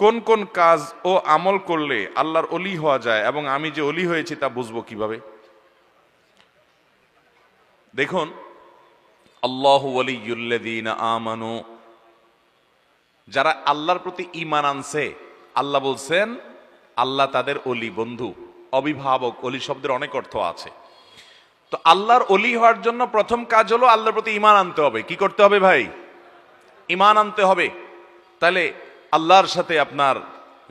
কোন কোন কাজ ও আমল করলে আল্লাহর ওলি হওয়া যায় এবং আমি যে ওলি হয়েছি তা বুঝবো কিভাবে? দেখুন, আল্লাহু ওয়ালিয়ুল্লাযীনা আমানু, যারা আল্লাহর প্রতি ঈমান আনছে, আল্লাহ বলছেন আল্লাহ তাদের ওলি, বন্ধু, অভিভাবক। ওলি শব্দের অনেক অর্থ আছে। তো আল্লাহর ওলি হওয়ার জন্য প্রথম কাজ হলো আল্লাহর প্রতি ঈমান আনতে হবে। কি করতে হবে ভাই? ঈমান আনতে হবে। তাহলে আল্লাহর সাথে আপনার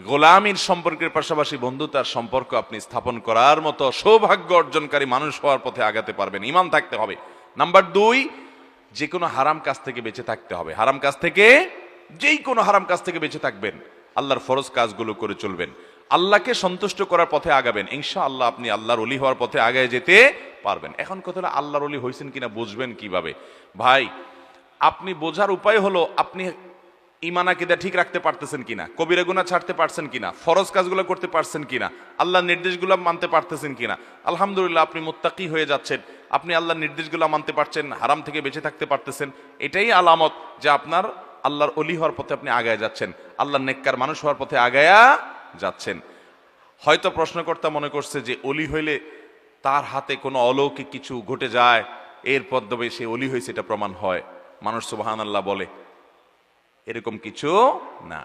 গোলামীর সম্পর্কের পাশাপাশি বন্ধুতার সম্পর্ক আপনি স্থাপন করার মতো সৌভাগ্য অর্জনকারী মানুষ হওয়ার পথে আগাতে পারবেন। ঈমান থাকতে হবে। নাম্বার 2, যে কোনো হারাম কাজ থেকে বেঁচে থাকতে হবে। হারাম কাজ থেকে, যেই কোনো হারাম কাজ থেকে বেঁচে থাকবেন, আল্লাহর ফরজ কাজগুলো করে চলবেন, আল্লাহকে সন্তুষ্ট করার পথে আগাবেন। ইনশাআল্লাহ আপনি আল্লাহর ওলি হওয়ার পথে আগায় যেতে পারবেন। এখন কথা হলো আল্লাহর ওলি হয়েছেন কিনা বুঝবেন কিভাবে? ভাই, আপনি বোঝার উপায় হলো আপনি ঈমান আকীদা ঠিক রাখতে পারতেছেন কিনা, কবিরা গুনাহ ছাড়তে পারছেন কিনা, ফরজ কাজগুলো করতে পারছেন কিনা, আল্লাহর নির্দেশগুলো মানতে পারতেছেন কিনা। আলহামদুলিল্লাহ, আপনি মুত্তাকি হয়ে যাচ্ছেন, আপনি আল্লাহর নির্দেশগুলো মানতে পারছেন, হারাম থেকে বেঁচে থাকতে পারতেছেন। এটাই আলামত যে আপনার আল্লাহর ওলি হওয়ার পথে আপনি আগায় যাচ্ছেন, আল্লাহর নেককার মানুষ হওয়ার পথে আগায়া যাচ্ছেন। হয়তো প্রশ্নকর্তা মনে করছে যে ওলি হইলে তার হাতে কোনো অলৌকিক কিছু ঘটে যায়, এরপর তবে সে ওলি হয়েছে এটা প্রমাণ হয়, মানুষ সুবহানাল্লাহ বলে। এরকম কিছু না।